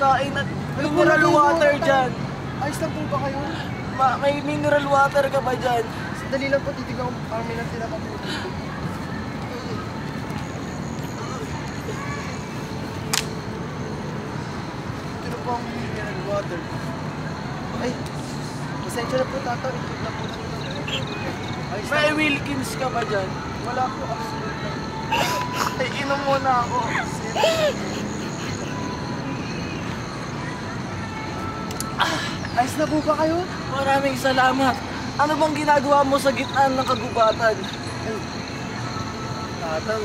pagkain at mineral water dyan. Ayos lang po ba kayo? May mineral water ka ba dyan? Sandali lang po, titignan ko parang may nagtira pa po. Ito na po ang mineral water. Ay, pasensya na po tata, ito na po. May Wilkins ka ba dyan? Wala po, absolute lang. Ay, inom muna ako. Ayos na po ba kayo? Maraming salamat. Ano bang ginagawa mo sa gitna ng kagubatan? Ay, tatang,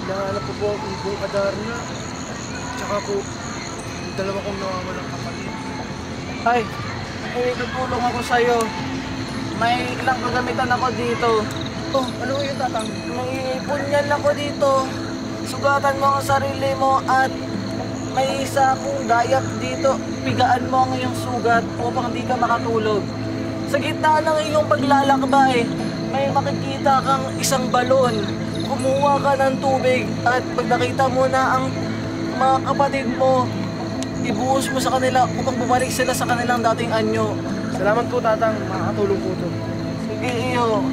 hinahanap po ang ibong Adarna. Tsaka po, yung dalawa kong nawawalang kapatid. Ay, tutulong ako sa'yo. May ilang kagamitan ako dito. Oh, ano yun tatang? May punyan ako dito. Sugatan mo ang sarili mo at may isa akong dayak dito. Pigaan mo ang iyong sugat upang di ka makatulog. Sa gitna ng iyong paglalakbay, may makikita kang isang balon. Kumuha ka ng tubig at pag nakita mo na ang mga kapatid mo, ibuhos mo sa kanila upang bumalik sila sa kanilang dating anyo. Salamat po tatang, makakatulong po ito. Sige iyo.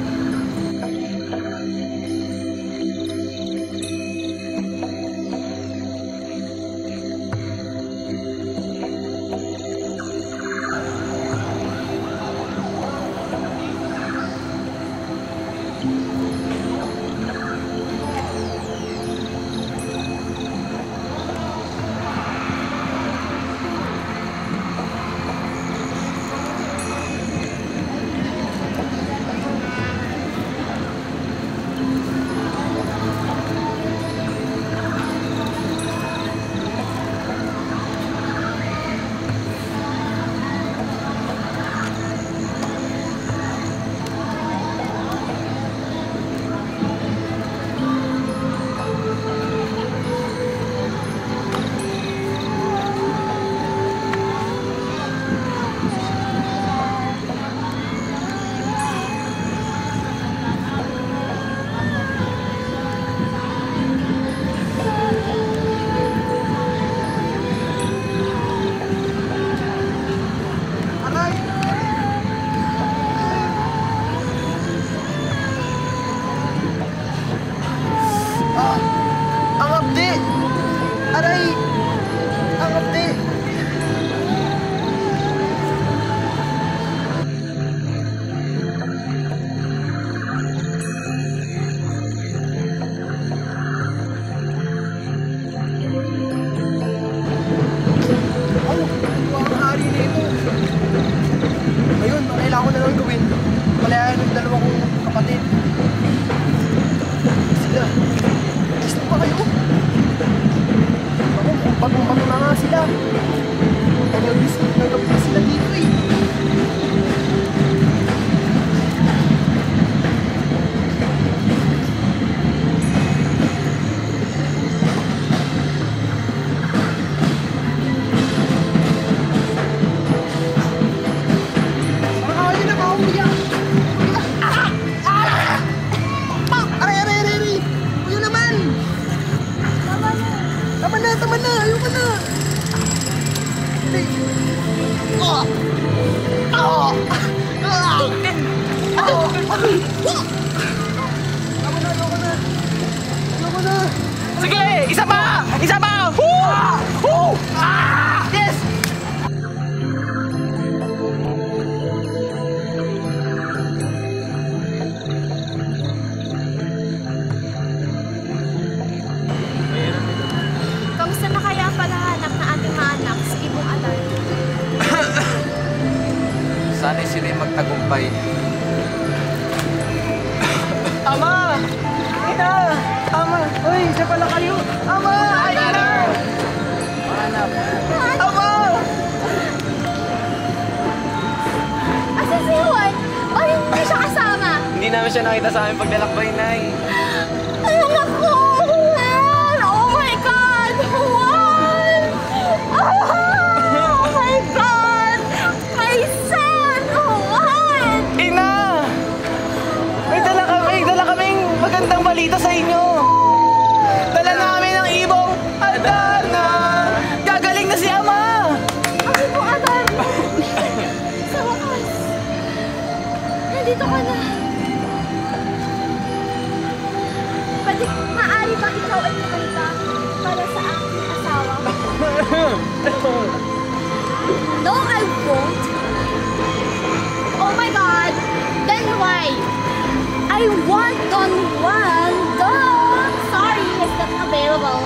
Sige! Isa pa! Isa pa! Woo! Yes! Kamusta na kaya palahanap na ating mga anak sa ibong Adarna? Sana'y sila'y magtagumpay. Ama! Ina! Ama! Uy, siya pala kayo! Ama! Ina! Mahanap. Ama! Asa si Juan? O hindi siya kasama? Hindi namin siya nakita sa aming paglalakbay, Nay. Ay, anak ko! Juan! Oh my God! Juan! Oh my God! My son! Juan! Ina! May dala kaming magandang balita sa inyo! Dala namin ang ibong Adarna! Gagaling na si Nandito ka na. Pwede, maaari ba ikaw ay pumunta para sa aking asawa? No, I won't. Oh my God! Then why? I want Don Juan. Don! Sorry, it's not available.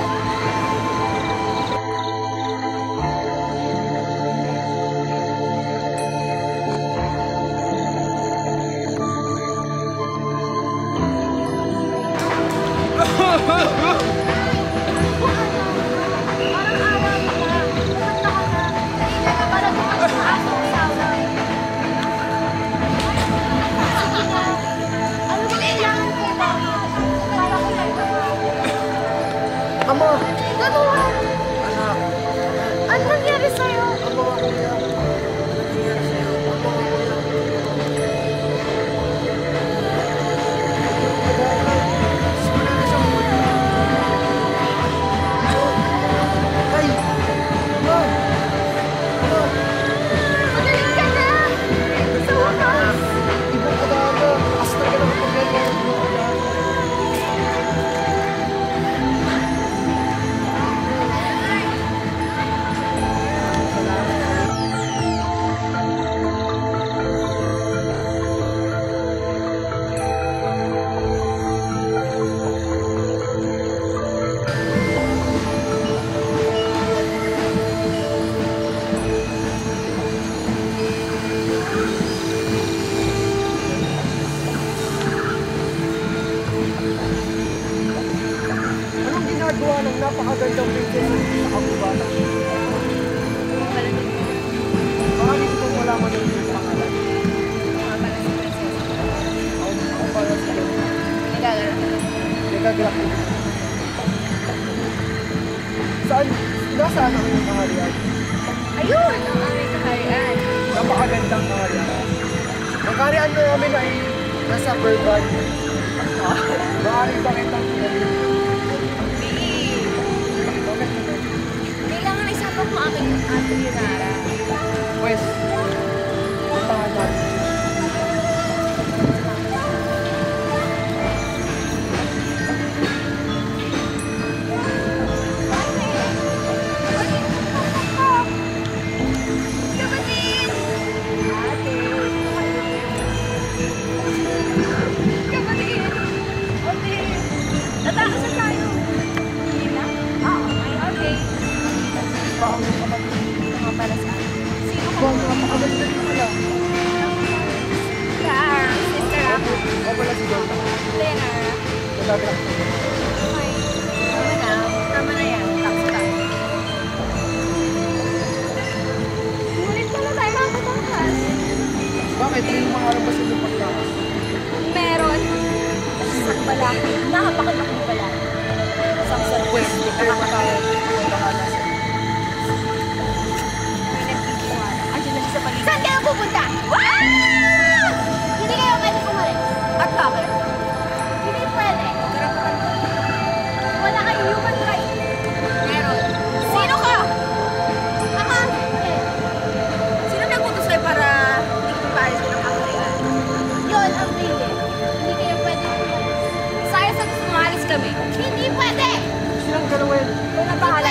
Parang awa mo na. Pumunta ka na. Kanina ka para dumating sa aking asawa. Sige na. Ano ba kailangan ko ba? Para kumanta ka. Ama! Ganuhan! Anak! Ano nangyari sa'yo? Ama, kuya! Ano nangyari sa'yo? Ama, kuya! Simula na siyang kuya! Ay! Ama! Ama! Magaling ka na! Sa wakas! Ibang Adana! Astar ka na kapag ganyan! Ibang Adana! Anong ginagawa ng napakagandang prinsesa sa kabubata? Baka hindi ko malaman yung iyong pangalan. Ako pala si John. Nagagalak ko. Saan? Nasaan ang iyong kaharian? Ayun! Ang aming kaharian. Napakagandang kaharian. Ang kaharian na namin ay nasa Burbank. Maaari ba kitang pinagin? Bakit naman? Kailangan ay sapat mo aking Ate Yunara. Pues, puntahan natin. Kapatid! Ate! Kapatid! Ate! Natakasan tayo! Hindi na? Okay. Baka may kapatid. Mga pala sa akin. Sino ka? Bang, napakaganda din pala. Sister ako. Ako pala si John. Leonard. Nagagalak ko. Okay. Tama na. Tama na yan. Tapos tayo. Ngunit pala tayo makapatangkas. Bakit? May mga arang ba sa iyong pagkakas? Meron. Sa balaki. Napakalaking balaki. Sa Pues, kayo matayo. Puntahan natin. may nagtitiwala. Andiyan lang sa paligid. Saan kayo pupunta? Hindi kayo pwede pumalis. At bakit? Hindi pwede. Wala kayong human right. Meron. Sino ka? Ako. Sino nag-utos kayo para hindi ko papalis ng kaharian? Yun ang pili. Hindi kayo pwede pumalis. Sayang sa gusto maalis kami. Hindi pwede! Silang galawin. Wala bahala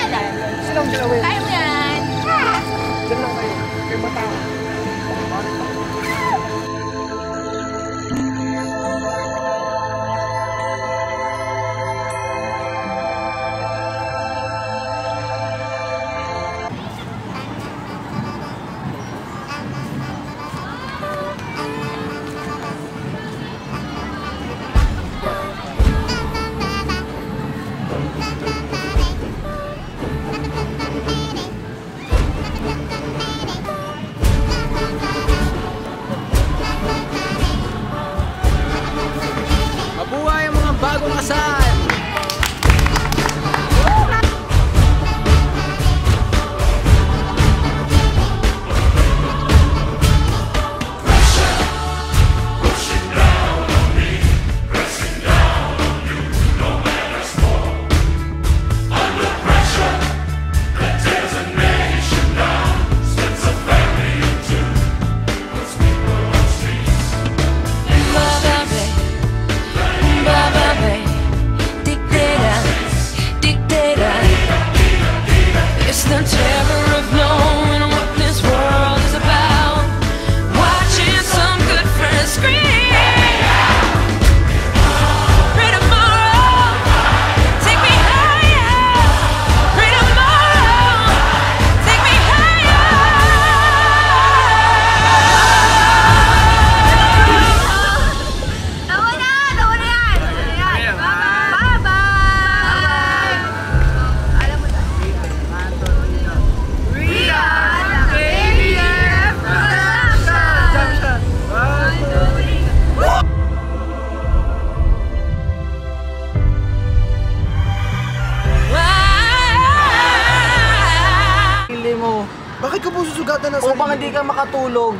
hindi ka makatulog.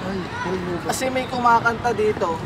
Ay, ano ba? Kasi may kumakanta dito.